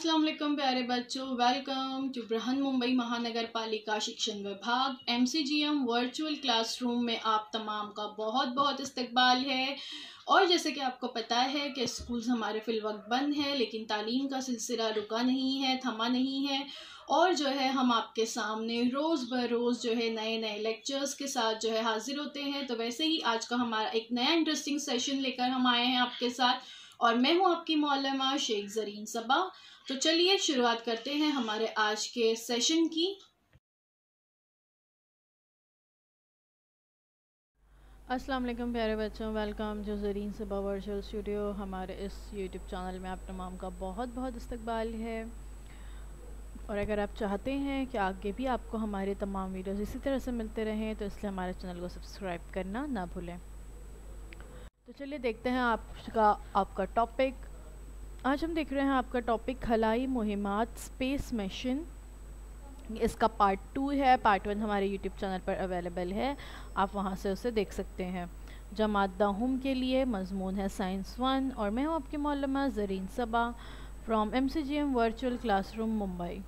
अस्सलाम वालेकुम प्यारे बच्चों, वेलकम टू बृहन मुंबई महानगर पालिका शिक्षण विभाग MCGM वर्चुअल क्लासरूम में आप तमाम का बहुत बहुत इस्तकबाल है। और जैसे कि आपको पता है कि स्कूल्स हमारे फिलवक्त बंद है, लेकिन तालीम का सिलसिला रुका नहीं है, थमा नहीं है। और जो है हम आपके सामने रोज़ ब रोज़ जो है नए नए लेक्चर्स के साथ जो है हाजिर होते हैं। तो वैसे ही आज का हमारा एक नया इंटरेस्टिंग सेशन लेकर हम आए हैं आपके साथ, और मैं हूं आपकी मौलमा शेख ज़रीन सबा। तो चलिए शुरुआत करते हैं हमारे आज के सेशन की। अस्सलाम वालेकुम प्यारे बच्चों, वेलकम जो ज़रीन सबा वर्चुअल स्टूडियो। हमारे इस यूट्यूब चैनल में आप तमाम का बहुत बहुत इस्तकबाल है। और अगर आप चाहते हैं कि आगे भी आपको हमारे तमाम वीडियोस इसी तरह से मिलते रहें, तो इसलिए हमारे चैनल को सब्सक्राइब करना ना भूलें। तो चलिए देखते हैं आपका टॉपिक। आज हम देख रहे हैं आपका टॉपिक खलाई मुहिमात स्पेस मिशन। इसका पार्ट 2 है। पार्ट 1 हमारे यूट्यूब चैनल पर अवेलेबल है, आप वहां से उसे देख सकते हैं। जमात दाहुम के लिए मजमून है साइंस 1, और मैं हूं आपकी मौलमा Zareen Saba from MCGM virtual classroom Mumbai.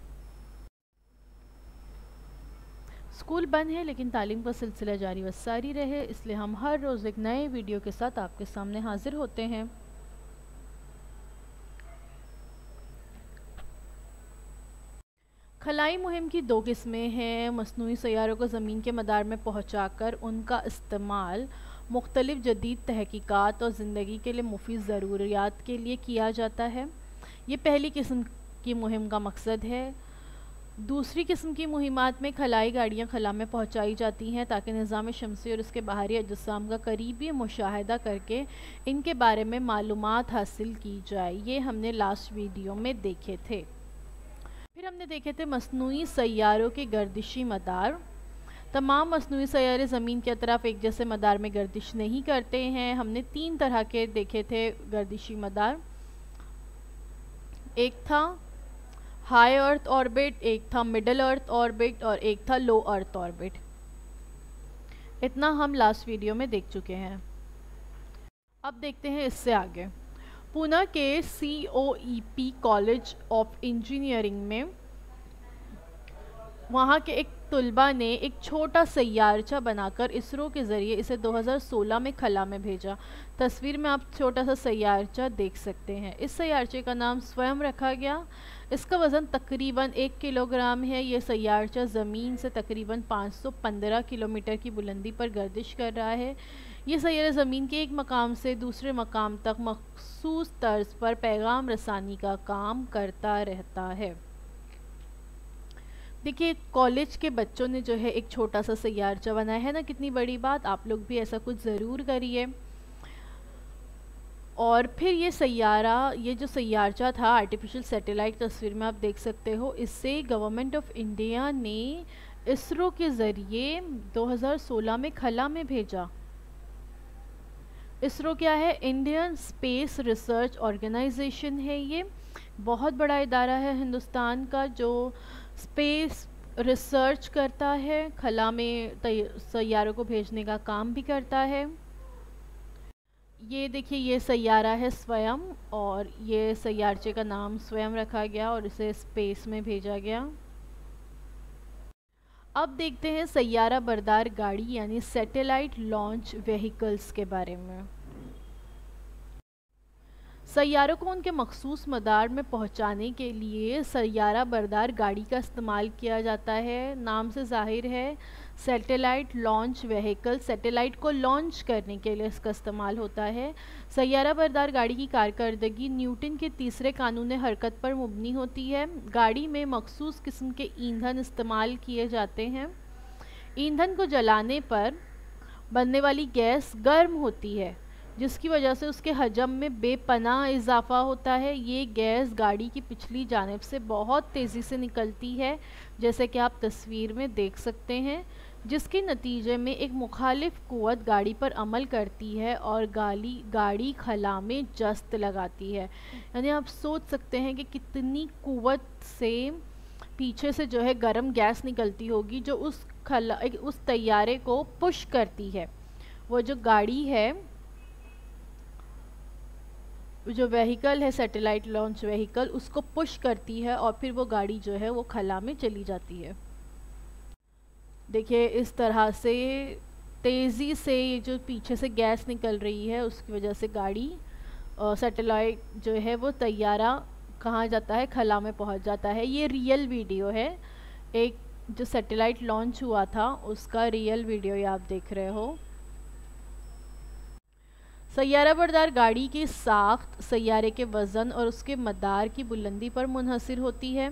School बंद है, लेकिन तालीम का सिलसिला जारी व सारी रहे, इसलिए हम हर रोज़ एक नए वीडियो के साथ आपके सामने हाजिर होते हैं। खलाई मुहिम की 2 किस्में हैं। मसनूई सैयारों को ज़मीन के मदार में पहुँचाकर उनका इस्तेमाल मुख्तलिफ़ जदीद तहकीकात और ज़िंदगी के लिए मुफीद ज़रूरियात के लिए किया जाता है। ये पहली किस्म की मुहिम का मकसद है। दूसरी किस्म की मुहिमात में खलाई गाड़ियाँ खला में पहुँचाई जाती हैं ताकि निज़ाम शमसी और उसके बाहरी अजसाम का करीबी मुशाहिदा करके इनके बारे में मालूमात हासिल की जाए। ये हमने लास्ट वीडियो में देखे थे। फिर हमने देखे थे मसनूई सैयारों के गर्दिशी मदार। तमाम मसनूई सैयारे ज़मीन के अतराफ एक जैसे मदार में गर्दिश नहीं करते हैं। हमने 3 तरह के देखे थे गर्दिशी मदार। एक था हाई अर्थ ऑर्बिट, एक था मिडल अर्थ ऑर्बिट, और एक था लो अर्थ ऑर्बिट। इतना हम लास्ट वीडियो में देख चुके हैं। अब देखते हैं इससे आगे। पुणे के COEP कॉलेज ऑफ इंजीनियरिंग में वहाँ के एक तुलबा ने एक छोटा सैयारचा बनाकर इसरो के ज़रिए इसे 2016 में खला में भेजा। तस्वीर में आप छोटा सा सैयारचा देख सकते हैं। इस सैयारचे का नाम स्वयं रखा गया। इसका वज़न तकरीबन 1 किलोग्राम है। ये सैयारचा ज़मीन से तकरीबन 515 किलोमीटर की बुलंदी पर गर्दिश कर रहा है। ये सैयारा ज़मीन के एक मकाम से दूसरे मकाम तक मखसूस तर्ज पर पैगाम रसानी का काम करता रहता है। देखिए, कॉलेज के बच्चों ने जो है एक छोटा सा सैयारचा बनाया है ना, कितनी बड़ी बात। आप लोग भी ऐसा कुछ ज़रूर करिए। और फिर ये जो सैयारचा था आर्टिफिशियल सैटेलाइट, तस्वीर में आप देख सकते हो, इससे गवर्नमेंट ऑफ इंडिया ने इसरो के ज़रिए 2016 में खला में भेजा। इसरो क्या है? इंडियन स्पेस रिसर्च ऑर्गेनाइजेशन है। ये बहुत बड़ा इदारा है हिंदुस्तान का जो स्पेस रिसर्च करता है, खला में सैयारों को भेजने का काम भी करता है। ये देखिए, ये सैयारा है स्वयं, और ये सैयारचे का नाम स्वयं रखा गया और इसे स्पेस में भेजा गया। अब देखते हैं सैयारा बरदार गाड़ी यानी सैटेलाइट लॉन्च व्हीकल्स के बारे में। सैयारों को उनके मखसूस मदार में पहुंचाने के लिए सैयारा बरदार गाड़ी का इस्तेमाल किया जाता है। नाम से जाहिर है, सैटेलाइट लॉन्च व्हीकल सैटेलाइट को लॉन्च करने के लिए इसका इस्तेमाल होता है। सैयारा बरदार गाड़ी की कारकर्दगी न्यूटन के तीसरे कानून हरकत पर मुबनी होती है। गाड़ी में मखसूस किस्म के ईंधन इस्तेमाल किए जाते हैं। ईंधन को जलाने पर बनने वाली गैस गर्म होती है, जिसकी वजह से उसके हजम में बेपनाह इजाफा होता है। ये गैस गाड़ी की पिछली जानिब से बहुत तेज़ी से निकलती है, जैसे कि आप तस्वीर में देख सकते हैं, जिसके नतीजे में एक मुखालिफ क़ुव्वत गाड़ी पर अमल करती है और गाड़ी खला में जस्त लगाती है। यानी आप सोच सकते हैं कि कितनी क़ुव्वत से पीछे से जो है गर्म गैस निकलती होगी, जो उस तैयारे को पुश करती है। वो जो गाड़ी है जो व्हीकल है सैटेलाइट लॉन्च व्हीकल उसको पुश करती है और फिर वो गाड़ी जो है वो खला में चली जाती है। देखिए इस तरह से तेज़ी से ये जो पीछे से गैस निकल रही है उसकी वजह से गाड़ी सैटेलाइट जो है वो तैयारा कहाँ जाता है, खला में पहुंच जाता है। ये रियल वीडियो है, एक जो सैटेलाइट लॉन्च हुआ था उसका रियल वीडियो ये आप देख रहे हो। सैयारा बरदार गाड़ी की साख्त सैयारे के वज़न और उसके मदार की बुलंदी पर मुनहसर होती है।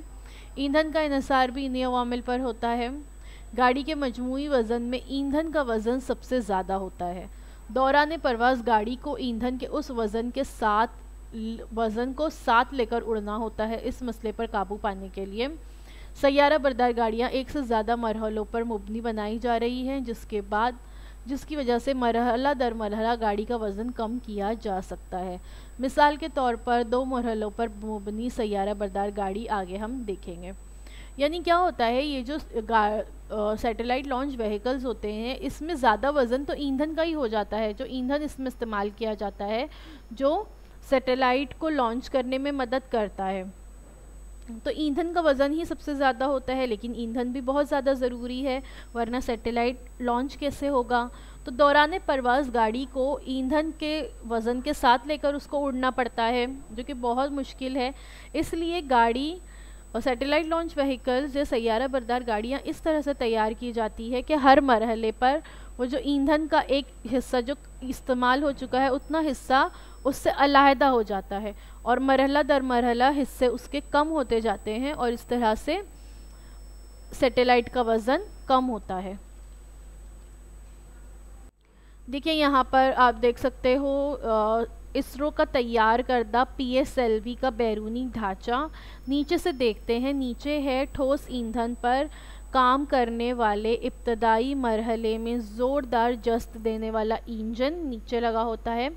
ईंधन का इन्हिसार भी इन्हीं अवामिल पर होता है। गाड़ी के मजमूई वज़न में ईंधन का वज़न सबसे ज़्यादा होता है। दौरान परवाज़ गाड़ी को ईंधन के उस वज़न को साथ लेकर उड़ना होता है। इस मसले पर काबू पाने के लिए सैयारा बरदार गाड़ियाँ एक से ज़्यादा मरहलों पर मुबनी बनाई जा रही हैं, जिसकी वजह से मरहला दर मरहला गाड़ी का वज़न कम किया जा सकता है। मिसाल के तौर पर 2 मरहलों पर मुबनी सैयारा बरदार गाड़ी आगे हम देखेंगे। यानी क्या होता है, ये जो सैटेलाइट लॉन्च व्हीकल्स होते हैं इसमें ज़्यादा वज़न तो ईंधन का ही हो जाता है। जो ईंधन इसमें इस्तेमाल किया जाता है जो सैटेलाइट को लॉन्च करने में मदद करता है, तो ईंधन का वज़न ही सबसे ज़्यादा होता है। लेकिन ईंधन भी बहुत ज़्यादा ज़रूरी है, वरना सैटेलाइट लॉन्च कैसे होगा। तो दौरान परवाज़ गाड़ी को ईंधन के वज़न के साथ लेकर उसको उड़ना पड़ता है, जो कि बहुत मुश्किल है। इसलिए गाड़ी और सैटेलाइट लॉन्च व्हीकल्स या सैयारा बरदार गाड़ियाँ इस तरह से तैयार की जाती है कि हर मरहले पर वो जो ईंधन का एक हिस्सा जो इस्तेमाल हो चुका है उतना हिस्सा उससे अलहदा हो जाता है और मरहला दर मरहला हिस्से उसके कम होते जाते हैं और इस तरह से सैटेलाइट का वज़न कम होता है। देखिए यहाँ पर आप देख सकते हो इसरो का तैयार करदा PSLV का बैरूनी ढांचा। नीचे से देखते हैं, नीचे है ठोस ईंधन पर काम करने वाले इब्तदाई मरहले में ज़ोरदार जस्त देने वाला इंजन नीचे लगा होता है।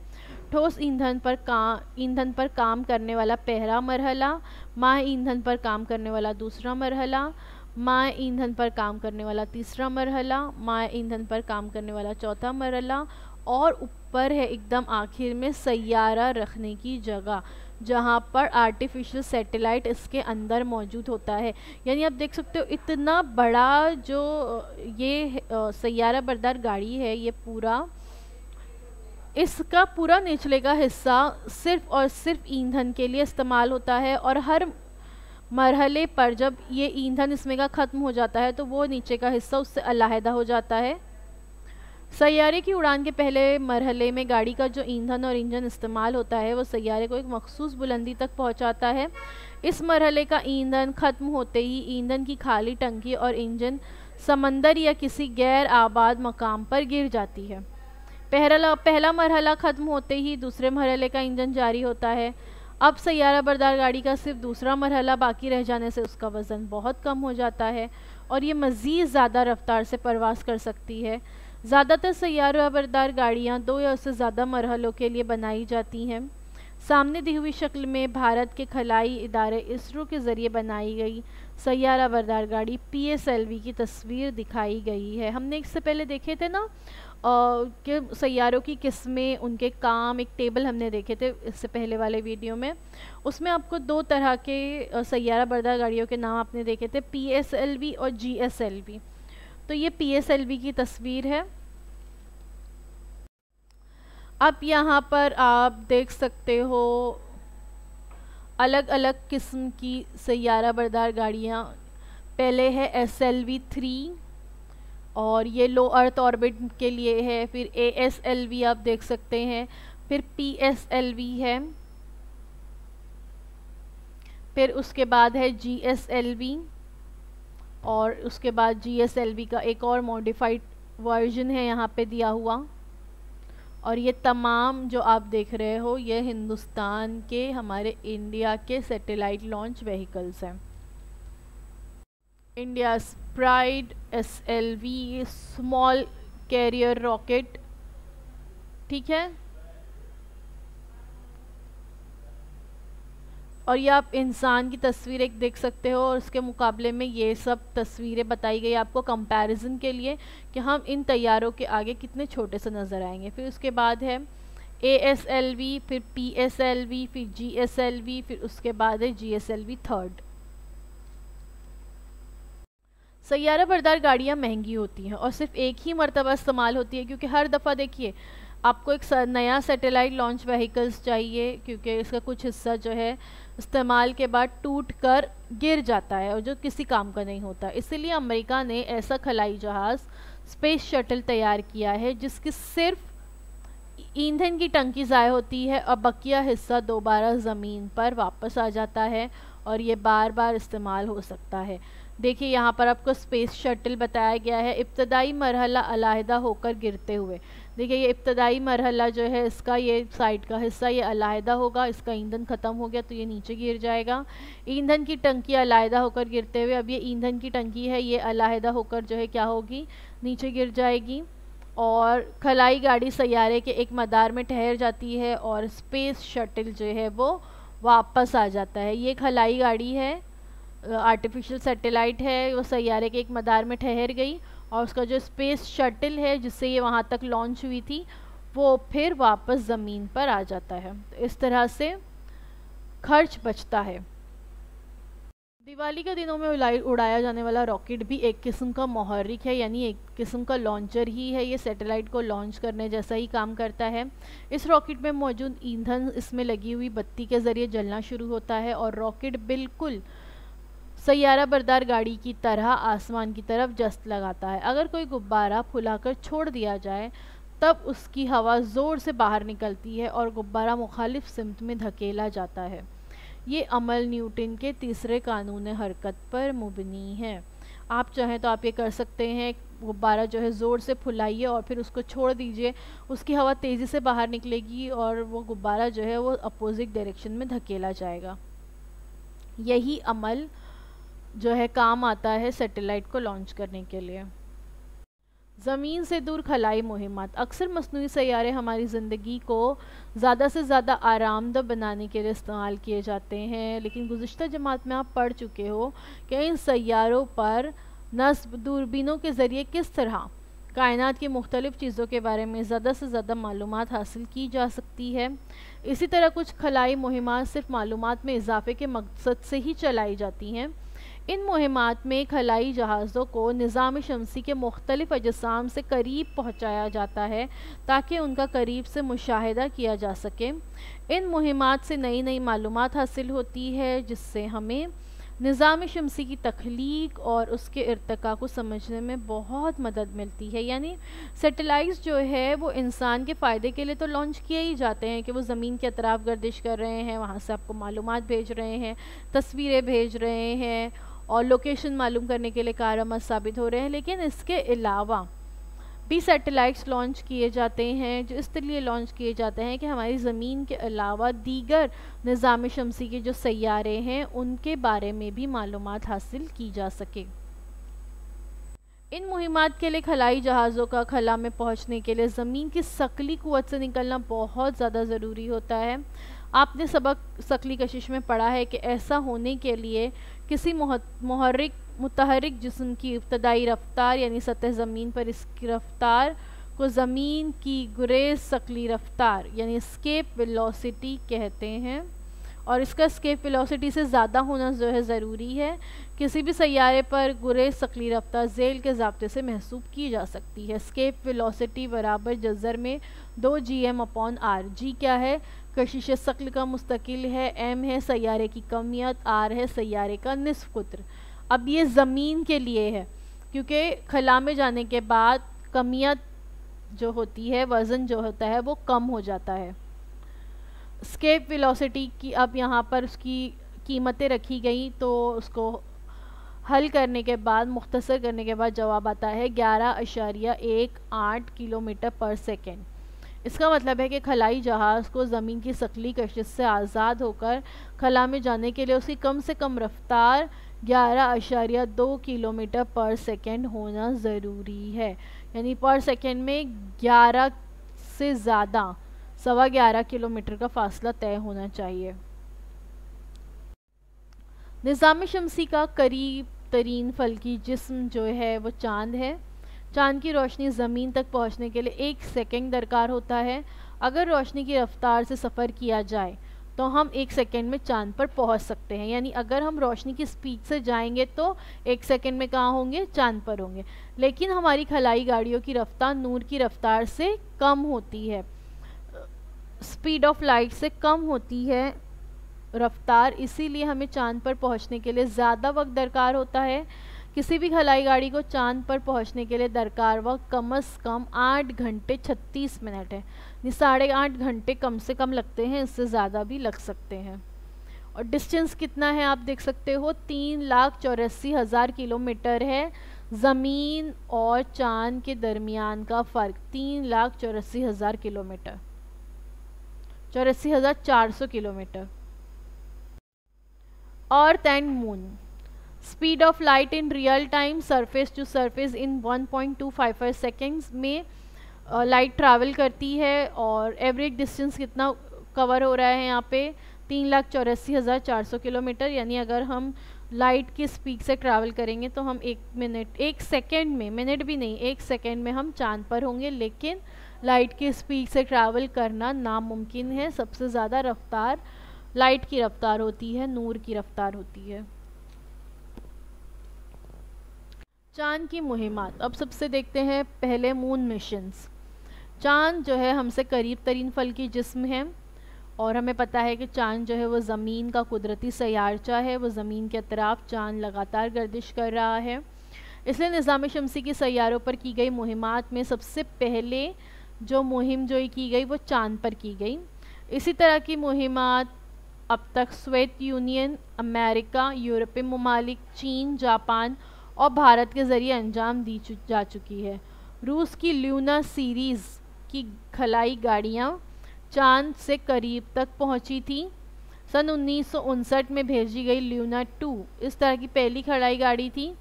ठोस ईंधन पर काम करने वाला पहला मरहला, माह ईंधन पर काम करने वाला दूसरा मरहला, माह ईंधन पर काम करने वाला तीसरा मरहला, माह ईंधन पर काम करने वाला चौथा मरहला और ऊपर है एकदम आखिर में सैयारा रखने की जगह, जहाँ पर आर्टिफिशियल सैटेलाइट इसके अंदर मौजूद होता है। यानी आप देख सकते हो इतना बड़ा जो ये सैयारा बरदार गाड़ी है, ये इसका पूरा निचले का हिस्सा सिर्फ और सिर्फ ईंधन के लिए इस्तेमाल होता है और हर मरहले पर जब ये ईंधन इसमें का ख़त्म हो जाता है तो वो नीचे का हिस्सा उससे अलहदा हो जाता है। सैयारे की उड़ान के पहले मरहले में गाड़ी का जो ईंधन और इंजन इस्तेमाल होता है वो सैयारे को एक मखसूस बुलंदी तक पहुंचाता है। इस मरहले का ईंधन ख़त्म होते ही ईंधन की खाली टंकी और इंजन समंदर या किसी गैर आबाद मकाम पर गिर जाती है। पहला मरहला ख़त्म होते ही दूसरे मरहले का इंजन जारी होता है। अब सैयारा बरदार गाड़ी का सिर्फ दूसरा मरहला बाकी रह जाने से उसका वज़न बहुत कम हो जाता है और ये मज़ीद ज़्यादा रफ्तार से परवास कर सकती है। ज़्यादातर सैयारा बरदार गाड़ियाँ 2 या उससे ज़्यादा मरहलों के लिए बनाई जाती हैं। सामने दी हुई शक्ल में भारत के खलाई इदारे इसरो के ज़रिए बनाई गई सैयारा बरदार गाड़ी PSLV की तस्वीर दिखाई गई है। हमने इससे पहले देखे थे ना कि सैयारों की किस्में, उनके काम, एक टेबल हमने देखे थे इससे पहले वाले वीडियो में। उसमें आपको 2 तरह के सैयारा बरदार गाड़ियों के नाम आपने देखे थे, PSLV और GSLV। तो ये PSLV की तस्वीर है। अब यहाँ पर आप देख सकते हो अलग अलग किस्म की सैयारा बरदार गाड़ियाँ। पहले है SLV-3 और ये लो अर्थ ऑर्बिट के लिए है। फिर ASLV आप देख सकते हैं, फिर PSLV है, फिर उसके बाद है GSLV और उसके बाद GSLV का एक और मॉडिफाइड वर्जन है यहाँ पे दिया हुआ। और ये तमाम जो आप देख रहे हो ये हिंदुस्तान के, हमारे इंडिया के सैटेलाइट लॉन्च व्हीकल्स हैं। India pride SLV small carrier rocket, ठीक है। और ये आप इंसान की तस्वीर एक देख सकते हो और उसके मुकाबले में ये सब तस्वीरें बताई गई आपको कंपैरिजन के लिए कि हम इन तैयारों के आगे कितने छोटे से नज़र आएंगे। फिर उसके बाद है ASLV, फिर PSLV, फिर GSLV, फिर उसके बाद है GSLV थर्ड। सैयारा बरदार गाड़ियाँ महंगी होती हैं और सिर्फ एक ही मरतबा इस्तेमाल होती है, क्योंकि हर दफ़ा देखिए आपको एक नया सैटेलाइट लॉन्च व्हीकल्स चाहिए, क्योंकि इसका कुछ हिस्सा जो है इस्तेमाल के बाद टूट कर गिर जाता है और जो किसी काम का नहीं होता। इसीलिए अमेरिका ने ऐसा खलाई जहाज़ स्पेस शटल तैयार किया है जिसकी सिर्फ ईंधन की टंकी ज़ाय होती है और बकिया हिस्सा दोबारा ज़मीन पर वापस आ जाता है और ये बार बार इस्तेमाल हो सकता है। देखिए यहाँ पर आपको स्पेस शटल बताया गया है, इब्तदाई मरहला अलहदा होकर गिरते हुए। देखिए ये इब्तदाई मरहला जो है इसका ये साइड का हिस्सा ये अलहदा होगा, इसका ईंधन ख़त्म हो गया तो ये नीचे गिर जाएगा। ईंधन की टंकी अलहदा होकर गिरते हुए, अब ये ईंधन की टंकी है ये अलहदा होकर जो है क्या होगी, नीचे गिर जाएगी। और खलाई गाड़ी सैयारे के एक मदार में ठहर जाती है और स्पेस शटल जो है वो वापस आ जाता है। ये खलाई गाड़ी है, आर्टिफिशियल सैटेलाइट है, वो सैयारे के एक मदार में ठहर गई और उसका जो स्पेस शटल है जिससे ये वहाँ तक लॉन्च हुई थी वो फिर वापस ज़मीन पर आ जाता है। तो इस तरह से खर्च बचता है। दिवाली के दिनों में उड़ाया जाने वाला रॉकेट भी एक किस्म का मुहर्रिक है, यानी एक किस्म का लॉन्चर ही है। ये सैटेलाइट को लॉन्च करने जैसा ही काम करता है। इस रॉकेट में मौजूद ईंधन इसमें लगी हुई बत्ती के ज़रिए जलना शुरू होता है और रॉकेट बिल्कुल सैयारा बरदार गाड़ी की तरह आसमान की तरफ जस्त लगाता है। अगर कोई गुब्बारा फुलाकर छोड़ दिया जाए तब उसकी हवा ज़ोर से बाहर निकलती है और गुब्बारा मुखालिफ सिमत में धकेला जाता है। ये अमल न्यूटन के तीसरे कानून हरकत पर मुबनी है। आप चाहें तो आप ये कर सकते हैं, गुब्बारा जो है ज़ोर से फुलाइए और फिर उसको छोड़ दीजिए, उसकी हवा तेज़ी से बाहर निकलेगी और वो गुब्बारा जो है वो अपोजिट डायरेक्शन में धकेला जाएगा। यही अमल जो है काम आता है सैटेलाइट को लॉन्च करने के लिए। ज़मीन से दूर खलाई मुहिम्मत। अक्सर मस्नूई सैयारे हमारी ज़िंदगी को ज़्यादा से ज़्यादा आरामदा बनाने के लिए इस्तेमाल किए जाते हैं, लेकिन गुज़िश्ता जमात में आप पढ़ चुके हो कि इन सैयारों पर नस्ब दूरबीनों के ज़रिए किस तरह कायनात की मुख्तलिफ़ चीज़ों के बारे में ज़्यादा से ज़्यादा मालूमात हासिल की जा सकती है। इसी तरह कुछ खलाई मुहिम्मात सिर्फ मालूमात में इजाफ़े के मकसद से ही चलाई जाती हैं। इन मुहिमात में खलाई जहाज़ों को निज़ाम शमसी के मुख्तलिफ़ अजसाम से करीब पहुँचाया जाता है ताकि उनका करीब से मुशाहिदा किया जा सके। इन मुहिमात से नई नई मालूमात हासिल होती है जिससे हमें निज़ाम शमसी की तख्लीक और उसके इर्तिका को समझने में बहुत मदद मिलती है। यानी सैटेलाइट्स जो है वो इंसान के फ़ायदे के लिए तो लॉन्च किए ही जाते हैं कि वो ज़मीन के अतराफ़ गर्दिश कर रहे हैं, वहाँ से आपको मालूमात भेज रहे हैं, तस्वीरें भेज रहे हैं और लोकेशन मालूम करने के लिए कारआमद साबित हो रहे हैं। लेकिन इसके अलावा भी सैटेलाइट्स लॉन्च किए जाते हैं जो इस लिए लॉन्च किए जाते हैं कि हमारी ज़मीन के अलावा दीगर निज़ाम शमसी के जो सैयारे हैं उनके बारे में भी मालूमात हासिल की जा सके। इन मुहिमात के लिए खलाई जहाज़ों का खला में पहुंचने के लिए ज़मीन की सकली क़ुव्वत से निकलना बहुत ज़्यादा ज़रूरी होता है। आपने सबक सकली कशिश में पढ़ा है कि ऐसा होने के लिए किसी मुतहरिक जिस्म की इब्तदाई रफ्तार यानी सतह ज़मीन पर इसकी रफ्तार को ज़मीन की गुरेज सकली रफ्तार यानी स्केप वेलोसिटी कहते हैं और इसका स्केप वेलोसिटी से ज़्यादा होना जो है ज़रूरी है। किसी भी सैयारे पर गुरेज सकली रफ्तार ज़ेल के ज़ाब्ते से महसूब की जा सकती है। स्केप वेलोसिटी बराबर जज़र में 2gm/r। जी क्या है? कशिश सकल का मुस्तकिल है, m है सैयारे की कमियत, r है सैयारे का निस्फ कुत्र। अब ये ज़मीन के लिए है क्योंकि खला में जाने के बाद कमियत जो होती है, वज़न जो होता है वो कम हो जाता है। स्केप वेलोसिटी की अब यहाँ पर उसकी कीमतें रखी गई तो उसको हल करने के बाद मुख्तसर करने के बाद जवाब आता है 11.18 किलोमीटर पर सेकेंड। इसका मतलब है कि खलाई जहाज़ को ज़मीन की सकली कशिश से आज़ाद होकर खला में जाने के लिए उसकी कम से कम रफ्तार 11.2 किलोमीटर पर सेकेंड होना ज़रूरी है। यानी पर सेकेंड में 11 से ज़्यादा 11.25 किलोमीटर का फासला तय होना चाहिए। निज़ाम शमसी का करीब तरीन फल्की जिस्म जो है वो चाँद है। चाँद की रोशनी ज़मीन तक पहुँचने के लिए 1 सेकंड दरकार होता है। अगर रोशनी की रफ्तार से सफ़र किया जाए तो हम 1 सेकेंड में चांद पर पहुंच सकते हैं। यानी अगर हम रोशनी की स्पीड से जाएंगे तो 1 सेकेंड में कहाँ होंगे, चांद पर होंगे। लेकिन हमारी खलाई गाड़ियों की रफ्तार नूर की रफ्तार से कम होती है, स्पीड ऑफ लाइट से कम होती है रफ्तार, इसीलिए हमें चांद पर पहुंचने के लिए ज़्यादा वक्त दरकार होता है। किसी भी खलाई गाड़ी को चांद पर पहुंचने के लिए दरकार वक्त कम से कम 8 घंटे 36 मिनट है। 8.5 घंटे कम से कम लगते हैं, इससे ज़्यादा भी लग सकते हैं। और डिस्टेंस कितना है आप देख सकते हो, 3,84,000 किलोमीटर है। ज़मीन और चांद के दरमियान का फ़र्क 3,84,000 kilometre, 84,400 kilometre. Earth and moon, speed of light in real time surface to surface in 1.255 seconds में लाइट ट्रैवल करती है। और एवरेज डिस्टेंस कितना कवर हो रहा है यहाँ पे, 3,84,400 किलोमीटर। यानी अगर हम लाइट की स्पीड से ट्रैवल करेंगे तो हम 1 सेकेंड में, मिनट भी नहीं, 1 सेकेंड में हम चांद पर होंगे। लेकिन लाइट की स्पीड से ट्रैवल करना नामुमकिन है। सबसे ज़्यादा रफ्तार लाइट की रफ्तार होती है, नूर की रफ्तार होती है। चांद की मुहिमात, अब सबसे देखते हैं पहले मून मिशंस। चांद जो है हमसे करीब तरीन फल्की जिस्म है और हमें पता है कि चांद जो है वो ज़मीन का कुदरती सयारचा है। वो ज़मीन के अतराफ चांद लगातार गर्दिश कर रहा है, इसलिए निज़ाम शमसी की सैयारों पर की गई मुहिमात में सबसे पहले जो मुहिम जो की गई वो चांद पर की गई। इसी तरह की मुहिमात अब तक सोवियत यूनियन, अमेरिका, यूरोपीय ममालिक, चीन, जापान और भारत के ज़रिए अंजाम दी जा चुकी है। रूस की ल्यूना सीरीज़ की खलाई गाड़ियाँ चांद से करीब तक पहुँची थी। सन 1959 में भेजी गई ल्यूना 2 इस तरह की पहली खलाई गाड़ी थी।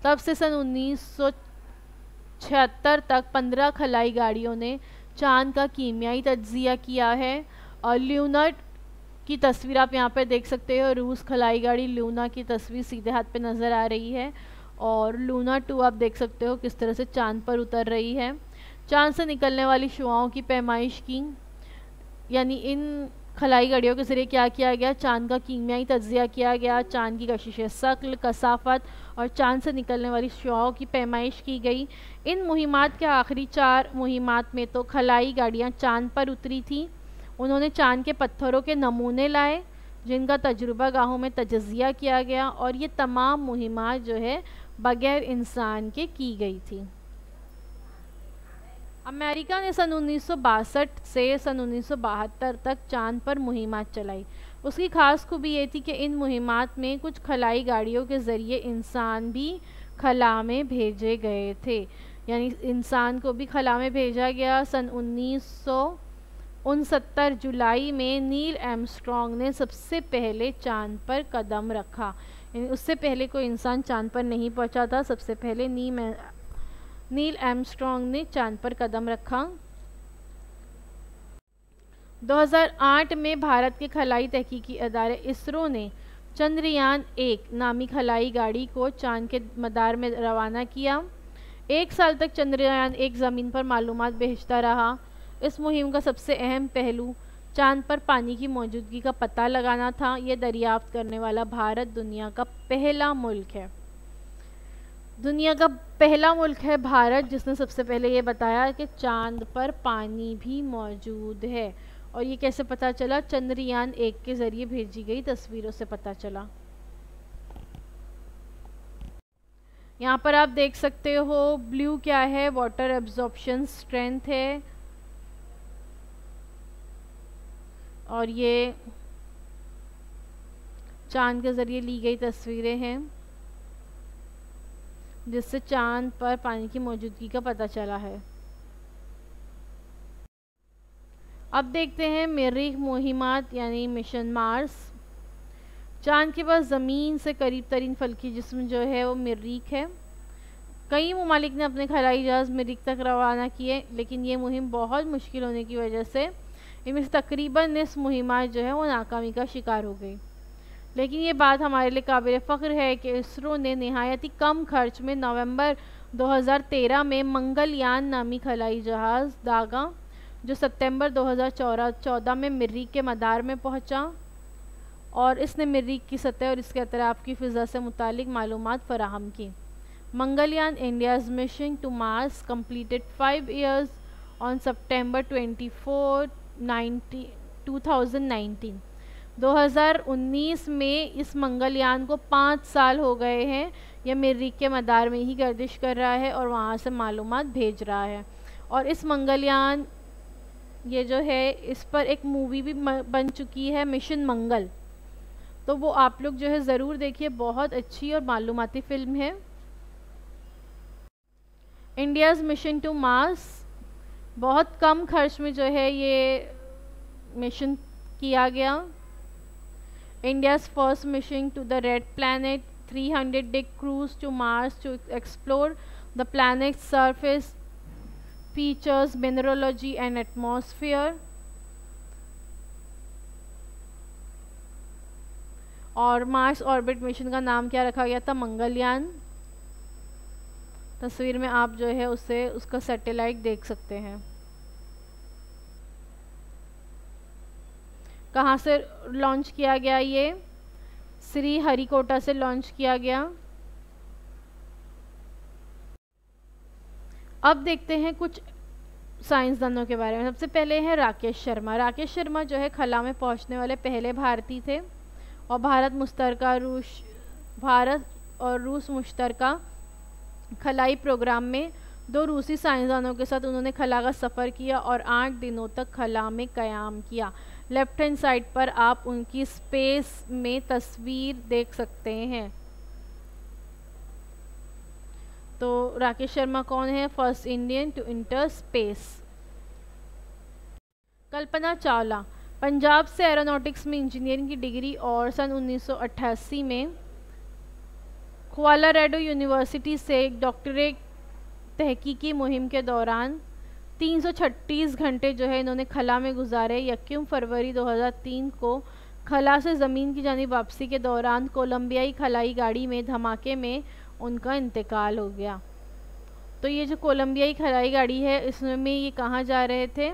तब से सन 1976 तक 15 खलाई गाड़ियों ने चांद का कीमियाई तज्जिया किया है। और ल्यूना की तस्वीर आप यहाँ पे देख सकते हो, रूस खलाई गाड़ी ल्यूना की तस्वीर सीधे हाथ पे नज़र आ रही है। और लूना 2 आप देख सकते हो किस तरह से चांद पर उतर रही है। चांद से निकलने वाली शुआओं की पैमाइश की, यानी इन खलाई गाड़ियों के ज़रिए क्या किया गया, चांद का कीमियाई तज्जिया किया गया, चांद की कशिश शक्ल, कसाफत और चांद से निकलने वाली शुआओं की पैमाइश की गई। इन मुहिमात के आखिरी 4 मुहिमात में तो खलाई गाड़ियाँ चांद पर उतरी थी। उन्होंने चांद के पत्थरों के नमूने लाए जिनका तजुर्बा गाहों में तजज़िया किया गया और ये तमाम मुहिमात जो है बगैर इंसान के की गई थी। अमेरिका ने सन 1962 से सन 1972 तक चांद पर मुहिमात चलाई। उसकी ख़ास खूबी ये थी कि इन मुहिमात में कुछ खलाई गाड़ियों के ज़रिए इंसान भी खला में भेजे गए थे, यानी इंसान को भी खला में भेजा गया। सन 1969 जुलाई में नील आर्मस्ट्रॉन्ग ने सबसे पहले चांद पर कदम रखा, यानी उससे पहले कोई इंसान चांद पर नहीं पहुंचा था। सबसे पहले नील आर्मस्ट्रॉन्ग ने चांद पर कदम रखा। 2008 में भारत के खलाई तहकीकी अदारे इसरो ने चंद्रयान 1 नामी खलाई गाड़ी को चांद के मदार में रवाना किया। 1 साल तक चंद्रयान 1 ज़मीन पर मालूमात भेजता रहा। इस मुहिम का सबसे अहम पहलू चांद पर पानी की मौजूदगी का पता लगाना था। यह दरियाफ्त करने वाला भारत दुनिया का पहला मुल्क है। दुनिया का पहला मुल्क है भारत जिसने सबसे पहले ये बताया कि चांद पर पानी भी मौजूद है। और ये कैसे पता चला? चंद्रयान 1 के ज़रिए भेजी गई तस्वीरों से पता चला। यहाँ पर आप देख सकते हो ब्लू क्या है, वाटर एब्जॉर्प्शन स्ट्रेंथ है, और ये चांद के ज़रिए ली गई तस्वीरें हैं जिससे चांद पर पानी की मौजूदगी का पता चला है। अब देखते हैं मरीख मुहिमात यानी मिशन मार्स। चांद के पास ज़मीन से करीब तरीन फल्की जिस्म जो है वो मरीख है। कई ममालिक ने अपने खलाई जहाज़ मरीख तक रवाना किए, लेकिन ये मुहिम बहुत मुश्किल होने की वजह से इनमें से तकरीबन निस्फ मुहिमात जो है वो नाकामी का शिकार हो गई। लेकिन ये बात हमारे लिए काबिल फ़ख्र है कि इसरो ने नहायत ही कम खर्च में नवंबर 2013 में मंगलयान नामी खलाई जहाज़ दागा जो सितंबर 2014 में मरीख के मदार में पहुंचा, और इसने मरीख की सतह और इसके अतराफ की फ़िज़ा से मुतालिक मालूमात फराहम की। Mangalyaan India's mission to Mars completed 5 years on September 24, 2019। 2019 में इस मंगलयान को 5 साल हो गए हैं। यह मरीख के मदार में ही गर्दिश कर रहा है और वहाँ से मालूमात भेज रहा है। और इस मंगलयान ये जो है, इस पर एक मूवी भी बन चुकी है, मिशन मंगल, तो वो आप लोग जो है ज़रूर देखिए, बहुत अच्छी और मालूमाती फ़िल्म है। इंडियाज़ मिशन टू मार्स, बहुत कम खर्च में जो है ये मिशन किया गया। India's first mission to the red planet, 300 day cruise to Mars to explore the planet's surface, features, mineralogy and atmosphere। और मार्स ऑर्बिट मिशन का नाम क्या रखा गया था? मंगलयान। तस्वीर में आप जो है उससे उसका सैटेलाइट देख सकते हैं। कहाँ से लॉन्च किया गया? ये श्री हरिकोटा से लॉन्च किया गया। अब देखते हैं कुछ साइंसदानों के बारे में। सबसे पहले है राकेश शर्मा। राकेश शर्मा जो है खला में पहुंचने वाले पहले भारतीय थे और भारत और रूस मुश्तरका खलाई प्रोग्राम में 2 रूसी साइंसदानों के साथ उन्होंने खला का सफ़र किया और 8 दिनों तक खला में क़याम किया। लेफ्ट हैंड साइड पर आप उनकी स्पेस में तस्वीर देख सकते हैं। तो राकेश शर्मा कौन है? First Indian to enter space. Kalpana Chawla Punjab से एरोनॉटिक्स में इंजीनियरिंग की डिग्री और सन 1988 में क्वालारेडो यूनिवर्सिटी से एक डॉक्टरेट तहकीकी मुहिम के दौरान 336 घंटे जो है इन्होंने खला में गुजारे। 21 फरवरी 2003 को खला से ज़मीन की जानिब वापसी के दौरान कोलंबियाई खलाई गाड़ी में धमाके में उनका इंतकाल हो गया। तो ये जो कोलंबियाई खलाई गाड़ी है, इसमें ये कहाँ जा रहे थे?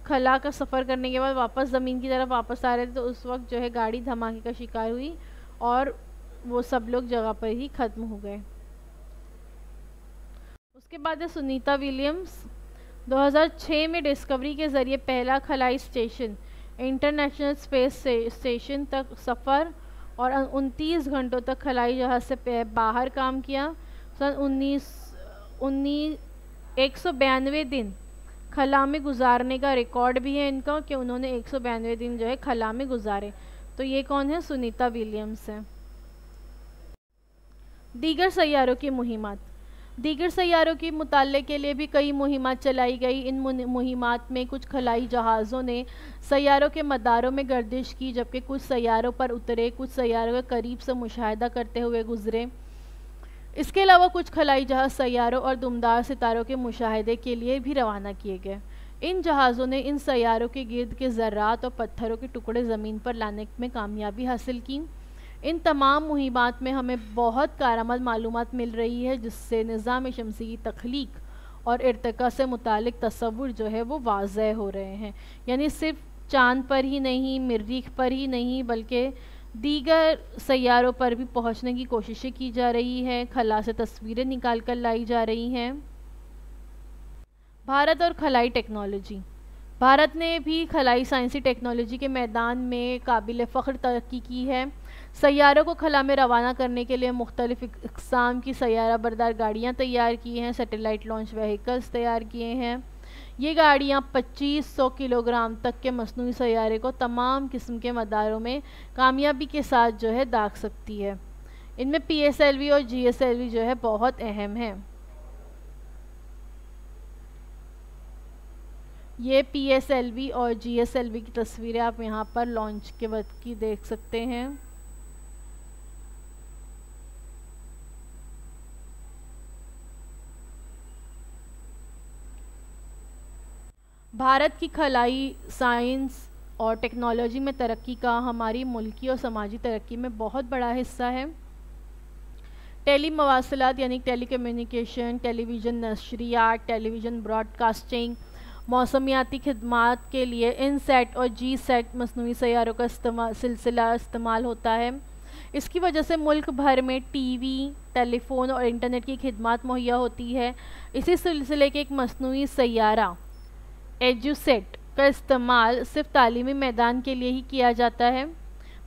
खला का सफ़र करने के बाद वापस ज़मीन की तरफ वापस आ रहे थे, तो उस वक्त जो है गाड़ी धमाके का शिकार हुई और वो सब लोग जगह पर ही ख़त्म हो गए। उसके बाद है सुनीता विलियम्स। 2006 में डिस्कवरी के ज़रिए पहला खलाई स्टेशन इंटरनेशनल स्पेस स्टेशन तक सफ़र और 29 घंटों तक खलाई जहाज़ से बाहर काम किया। सन 192 दिन खला में गुजारने का रिकॉर्ड भी है इनका, कि उन्होंने 192 दिन जो है खला में गुजारे। तो ये कौन है? सुनीता विलियम्स है। दीगर सैयारों की मुहिमात। दीगर सैयारों की मुताले के लिए भी कई मुहिमात चलाई गई। इन मुहिमात में कुछ खलाई जहाज़ों ने सैयारों के मदारों में गर्दिश की, जबकि कुछ सैयारों पर उतरे, कुछ सैयारों के करीब से मुशाहिदा करते हुए गुजरे। इसके अलावा कुछ खलाई जहाज़ सैयारों और दुमदार सितारों के मुशाहिदे के लिए भी रवाना किए गए। इन जहाज़ों ने इन सैयारों के गिर्द के ज़र्रात और पत्थरों के टुकड़े ज़मीन पर लाने में कामयाबी हासिल की। इन तमाम मुहिमात में हमें बहुत कारआमद मालूमात मिल रही है, जिससे निज़ाम शमसी की तख्लीक और इर्तिका से मुतालिक तसव्वुर जो है वो वाज़ह हो रहे हैं। यानी सिर्फ चाँद पर ही नहीं, मरीख पर ही नहीं, बल्कि दीगर सैयारों पर भी पहुंचने की कोशिशें की जा रही हैं। खला से तस्वीरें निकाल कर लाई जा रही हैं। भारत और खलाई टेक्नोलॉजी। भारत ने भी खलाई साइंसी टेक्नोलॉजी के मैदान में काबिल फ़ख्र तरक्की की है। सैयारों को खला में रवाना करने के लिए मुख्तलिफ़ इक़साम की सैयारा बरदार गाड़ियाँ तैयार की हैं, सैटेलाइट लॉन्च व्हीकल्स तैयार किए हैं। ये गाड़ियाँ 2500 किलोग्राम तक के मसनूई सैयारे को तमाम किस्म के मदारों में कामयाबी के साथ जो है दाग सकती है। इनमें PSLV और GSLV जो है बहुत अहम है। ये PSLV और GSLV की तस्वीरें आप यहाँ पर लॉन्च के वक्त की देख सकते हैं। भारत की खलाई साइंस और टेक्नोलॉजी में तरक्की का हमारी मुल्की और समाजी तरक्की में बहुत बड़ा हिस्सा है। टेली मवासलात यानी टेली कम्युनिकेशन, टेलीविज़न नशरियात, टेलीविज़न ब्रॉडकास्टिंग मौसमियाती खिदमात के लिए इनसैट और जीसैट मसनूई सैयारों का इस्तेमाल होता है। इसकी वजह से मुल्क भर में टीवी, टेलीफोन और इंटरनेट की खिदमात मुहैया होती है। इसी सिलसिले के एक मसनूई सैयारा एजुसेट का इस्तेमाल सिर्फ तालीमी मैदान के लिए ही किया जाता है।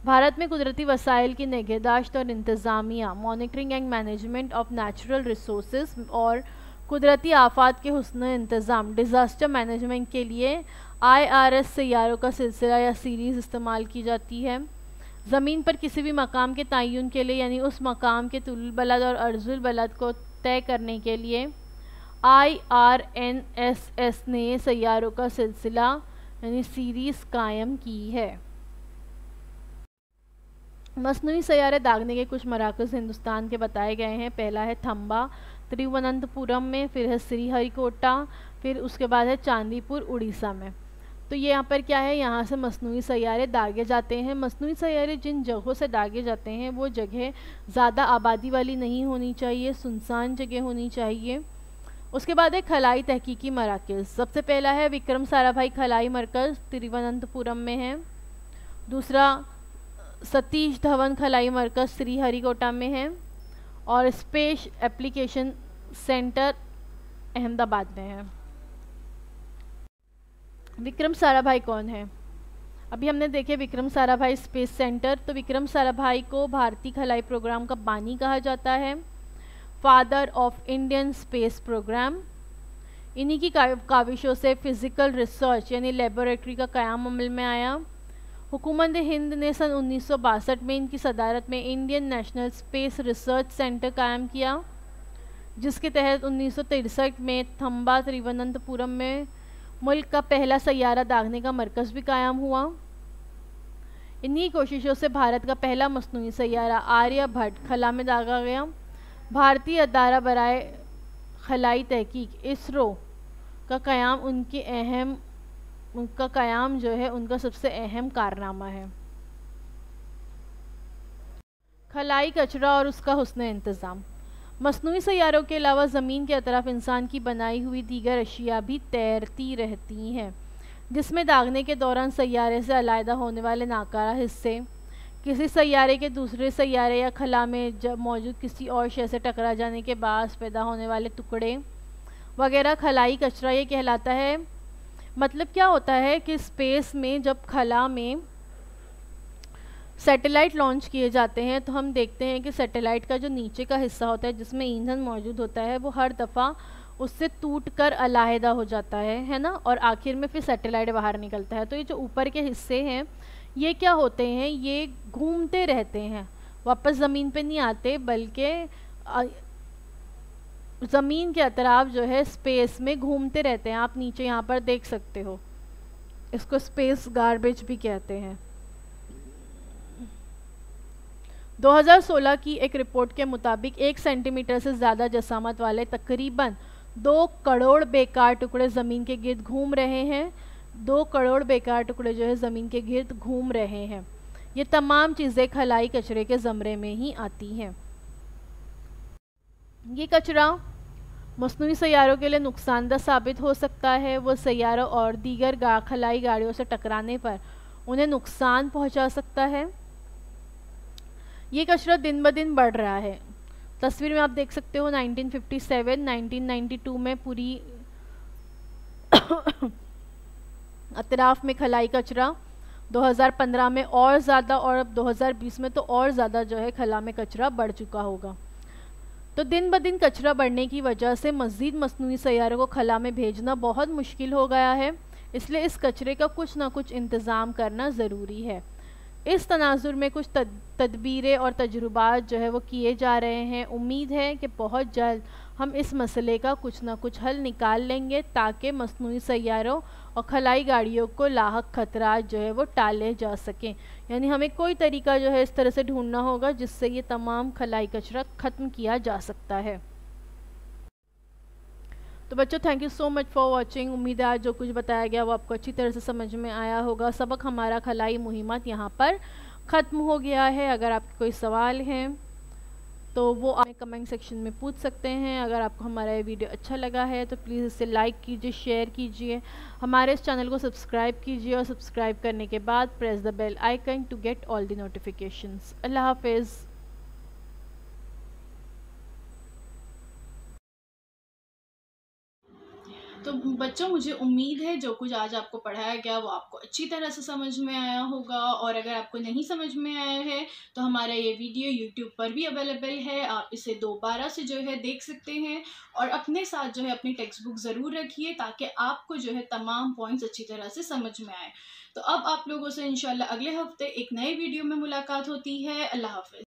भारत में कुदरती वसाइल की निगहदाश्त और इंतज़ामिया, monitoring and management of natural resources और कुदरती आफात के हुस्न इंतज़ाम, डिज़ास्टर मैनेजमेंट के लिए IRS सैयारों का सिलसिला या सीरीज़ इस्तेमाल की जाती है। ज़मीन पर किसी भी मकाम के तयन के लिए यानी उस मकाम के तुल बलद और अर्जुल बलद को तय करने के लिए IRNSS ने सैयारों का सिलसिला यानी सीरीज़ कायम की है। मसनूई सैयारे दागने के कुछ मराकज़ हिंदुस्तान के बताए गए हैं। पहला है थम्बा तिरुवनंतपुरम में, फिर है श्रीहरिकोटा, फिर उसके बाद है चांदीपुर उड़ीसा में। तो ये यहाँ पर क्या है, यहाँ से मसनूई सैयारे दागे जाते हैं। मसनूई सैयारे जिन जगहों से दागे जाते हैं वो जगह ज़्यादा आबादी वाली नहीं होनी चाहिए, सुनसान जगह होनी चाहिए। उसके बाद है खलाई तहकीकी मराकज़। सबसे पहला है विक्रम साराभाई खलाई मरकज़ तिरुवनंतपुरम में है। दूसरा सतीश धवन खलाई मरकज़ श्रीहरिकोटा में है और स्पेस एप्लीकेशन सेंटर अहमदाबाद में है। विक्रम साराभाई कौन है? अभी हमने देखे विक्रम साराभाई स्पेस सेंटर। तो विक्रम साराभाई को भारतीय खलाई प्रोग्राम का बानी कहा जाता है, father of Indian space programme. इन्हीं की काविशों से फ़िज़िकल रिसर्च यानी लेबोरेटरी का क़याम अमल में आया। हुकूमत हिंद ने सन 1962 में इनकी सदारत में Indian national space research centre कायम किया, जिसके तहत 1963 में थम्बा तिरुवनंतपुरम में मुल्क का पहला सैयारा दागने का मरकज़ भी कायम हुआ। इन्हीं कोशिशों से भारत का पहला मसनूई सैयारा आर्यभट्ट खला में दागा गया। भारतीय अदारा बराए खलाई तहकीक इसरो का क़याम जो है उनका सबसे अहम कारनामा है। खलाई कचरा और उसका हुस्न इंतज़ाम। मसनूई सैयारों के अलावा ज़मीन के अतराफ इंसान की बनाई हुई दीगर अशिया भी तैरती रहती हैं, जिसमें दागने के दौरान सैयारे से अलहदा होने वाले नाकारा हिस्से, किसी सैयारे के दूसरे सैयारे या खला में जब मौजूद किसी और शय से टकरा जाने के बाद पैदा होने वाले टुकड़े वगैरह खलाई कचरा ये कहलाता है। मतलब क्या होता है कि स्पेस में जब खला में सैटेलाइट लॉन्च किए जाते हैं तो हम देखते हैं कि सैटेलाइट का जो नीचे का हिस्सा होता है जिसमें ईंधन मौजूद होता है वो हर दफ़ा उससे टूटकर अलहदा हो जाता है ना, और आखिर में फिर सैटेलाइट बाहर निकलता है। तो ये जो ऊपर के हिस्से हैं ये क्या होते हैं, ये घूमते रहते हैं, वापस ज़मीन पे नहीं आते, बल्कि ज़मीन के अतराफ जो है स्पेस में घूमते रहते हैं। आप नीचे यहाँ पर देख सकते हो, इसको स्पेस गार्बेज भी कहते हैं। 2016 की एक रिपोर्ट के मुताबिक 1 सेंटीमीटर से ज़्यादा जसामत वाले तकरीबन 2 करोड़ बेकार टुकड़े ज़मीन के गिर्द घूम रहे हैं। 2 करोड़ बेकार टुकड़े जो है ज़मीन के गिर्द घूम रहे हैं। ये तमाम चीज़ें खलाई कचरे के ज़मरे में ही आती हैं। ये कचरा मसनूई सैयारों के लिए नुकसानदा साबित हो सकता है। वो सैयारों और दीगर खलाई गाड़ियों से टकराने पर उन्हें नुकसान पहुंचा सकता है। ये कचरा दिन ब दिन बढ़ रहा है। तस्वीर में आप देख सकते हो 1957, 1992 में पूरी अतराफ में खलाई कचरा, 2015 में और ज़्यादा, और अब 2020 में तो और ज़्यादा जो है खला में कचरा बढ़ चुका होगा। तो दिन ब दिन कचरा बढ़ने की वजह से मज़ीद मसनूई सैयारों को खला में भेजना बहुत मुश्किल हो गया है। इसलिए इस कचरे का कुछ ना कुछ इंतज़ाम करना ज़रूरी है। इस तनाजुर में कुछ तदबीरें और तजुर्बात जो है वो किए जा रहे हैं। उम्मीद है कि बहुत जल्द हम इस मसले का कुछ ना कुछ हल निकाल लेंगे ताकि मसनूई सैयारों और खलाई गाड़ियों को लाहक खतरात जो है वो टाले जा सकें। यानी हमें कोई तरीका जो है इस तरह से ढूंढना होगा जिससे ये तमाम खलाई कचरा ख़त्म किया जा सकता है। तो बच्चों, thank you so much for watching. उम्मीद है आज जो कुछ बताया गया वो आपको अच्छी तरह से समझ में आया होगा। सबक हमारा खलाई मुहिम्मत यहाँ पर ख़त्म हो गया है। अगर आपके कोई सवाल हैं तो वो आप कमेंट सेक्शन में पूछ सकते हैं। अगर आपको हमारा ये वीडियो अच्छा लगा है तो प्लीज़ इसे लाइक कीजिए, शेयर कीजिए, हमारे इस चैनल को सब्सक्राइब कीजिए और सब्सक्राइब करने के बाद press the bell icon to get all the notifications. अल्लाह हाफिज़। तो बच्चों, मुझे उम्मीद है जो कुछ आज आपको पढ़ाया गया वो आपको अच्छी तरह से समझ में आया होगा। और अगर आपको नहीं समझ में आया है तो हमारा ये वीडियो यूट्यूब पर भी अवेलेबल है, आप इसे दोबारा से जो है देख सकते हैं। और अपने साथ जो है अपनी टेक्स्ट बुक ज़रूर रखिए ताकि आपको जो है तमाम पॉइंट्स अच्छी तरह से समझ में आए। तो अब आप लोगों से इंशाल्लाह अगले हफ्ते एक नए वीडियो में मुलाकात होती है। अल्लाह हाफिज़।